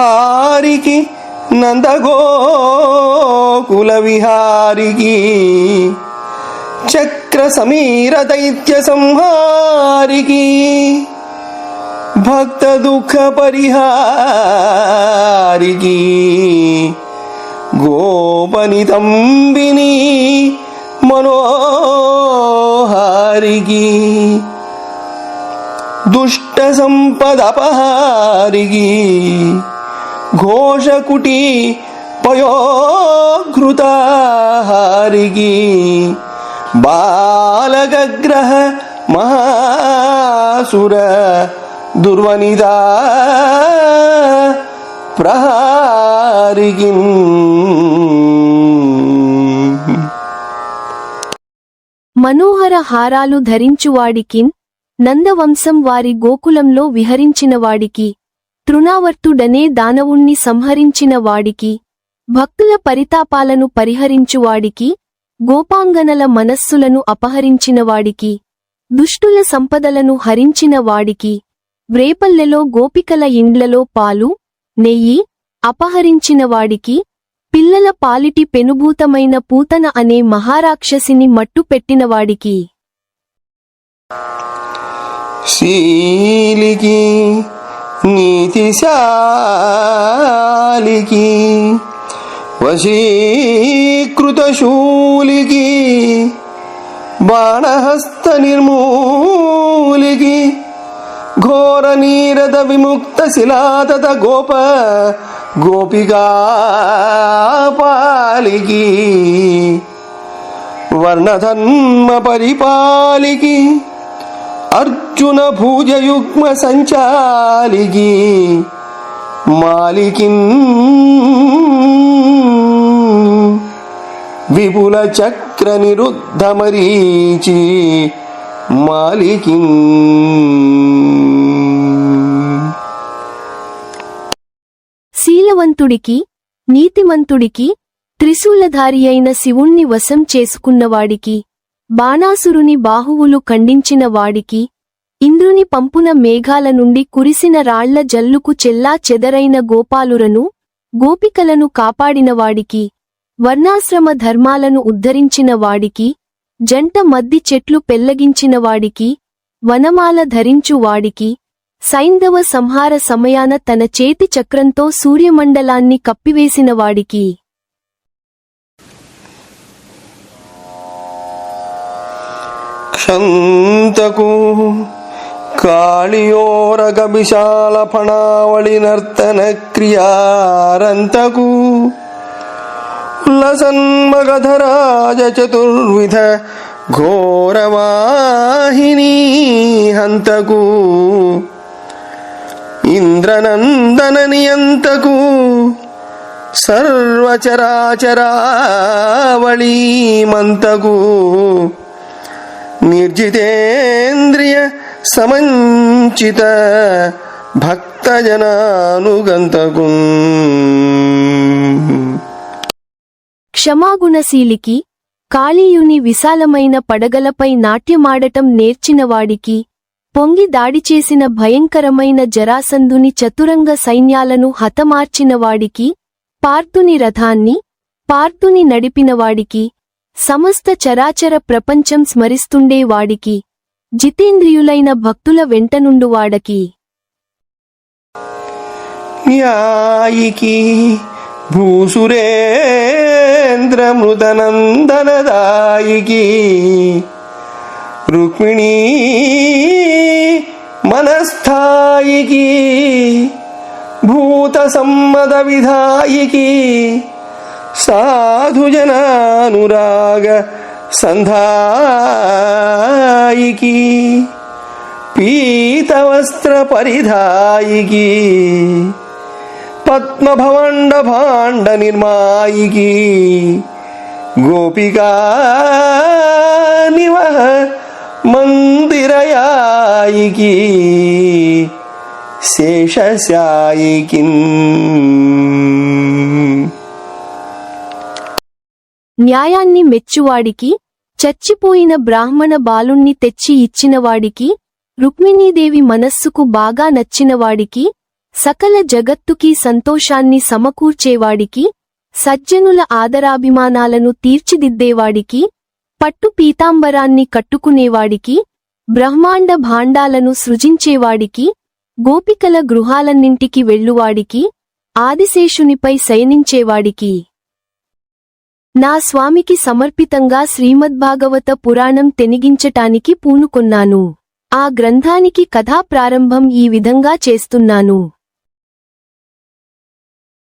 హారికి నందగోకుల విహారికి చక్ర సమీర దైత్య సంహారికి భక్త దుఃఖ పరిహారికి గోపనితంబిని మనోహారికి దుష్ట సంపదపహారికి ఘోషకుటి పయోఘృతాహారికి బాలగగ్రహ మహాసుర దుర్వనిదా ప్రహారికి. మనోహర హారాలు ధరించువాడికిన్ నందవంశం వారి గోకులంలో విహరించిన వాడికి, తృణావర్తుడనే దానవుణ్ణి సంహరించిన వాడికి, భక్తుల పరితాపాలను పరిహరించువాడికి, గోపాంగనల మనస్సులను అపహరించిన వాడికి, దుష్టుల సంపదలను హరించిన వాడికి, వ్రేపల్లెలో గోపికల ఇండ్లలో పాలు నెయ్యి అపహరించిన వాడికి, పిల్లల పాలిటి పెనుభూతమైన పూతన అనే మహారాక్షసిని మట్టు పెట్టినవాడికి, శీలికి నీతిశాలికి వశీకృత శూలికి బాణహస్త నిర్మూలికి ఘోర నీరద విముక్త శిలాతత గోప గోపికా పాలికి వర్ణధర్మ పరిపాలికి అర్జున భూజయుగ్మ సంచాలికి మాలికిన్ విపుల చక్ర నిరుద్ధ మరీచి మాలికిన్. శీలవంతుడికి నీతిమంతుడికి త్రిశూలధారి అయిన శివుణ్ణి వశం చేసుకున్నవాడికి, బాణాసురుని బాహువులు ఖండించిన వాడికి, ఇంద్రుని పంపున మేఘాల నుండి కురిసిన రాళ్ల జల్లుకు చెల్లా చెదరైన గోపాలురను గోపికలను కాపాడినవాడికి, వర్ణాశ్రమ ధర్మాలను ఉద్ధరించిన వాడికి, జంట మద్ది చెట్లు పెళ్లగించిన వాడికి, వనమాల ధరించు వాడికి, సైంధవ సంహార సమయాన తన చేతి చక్రంతో సూర్యమండలాన్ని కప్పివేసిన వాడికి, క్షంతకు కాళియోరగ విశాల ఫణావళి నర్తన క్రియారంతకు లసన్మగధరాజ చతుర్విధ ఘోరవాహిని హంతకు ఇంద్రనందన నియంతకు సర్వచరాచరావళీ మంతకు నిర్జితేంద్రియ సమంచిత భక్తజనానుగంతకు క్షమాగుణశీలికి కాళీయుని విశాలమైన పడగలపై నాట్యమాడటం నేర్చినవాడికి, పొంగి దాడి చేసిన భయంకరమైన జరాసంధుని చతురంగ సైన్యాలను హతమార్చినవాడికి, పార్థుని రథాన్ని పార్థుని నడిపినవాడికి, సమస్త చరాచర ప్రపంచం స్మరిస్తుండేవాడికి, జితేంద్రియులైన భక్తుల వెంటనుండువాడకి, న్యాయికి భూసురేంద్ర మృతనందనదాయికి రుక్మిణీ మనస్థాయికి భూత సమ్మద విధాయికి సాధుజనానురాగ సంధాయికి పీతవస్త్ర పరిధాయికి పద్మభవండ భాండ నిర్మాయికి గోపికా నివహ మందిరయాయికి శేషశాయికి. న్యాయాన్ని మెచ్చువాడికి, చచ్చిపోయిన బ్రాహ్మణ బాలుణ్ణి తెచ్చి ఇచ్చినవాడికి, రుక్మిణీదేవి మనస్సుకు బాగా నచ్చినవాడికి, సకల జగత్తుకి సంతోషాన్ని సమకూర్చేవాడికి, సజ్జనుల ఆదరాభిమానాలను తీర్చిదిద్దేవాడికి, పట్టు పీతాంబరాన్ని కట్టుకునేవాడికి, బ్రహ్మాండ భాండాలను సృజించేవాడికి, గోపికల గృహాలన్నింటికి వెళ్ళువాడికి, ఆదిశేషునిపై శయనించేవాడికి, నా స్వామికి సమర్పితంగా శ్రీమద్భాగవత పురాణం తెనిగించటానికి పూనుకొన్నాను. ఆ గ్రంథానికి కథా ప్రారంభం ఈ విధంగా చేస్తున్నాను.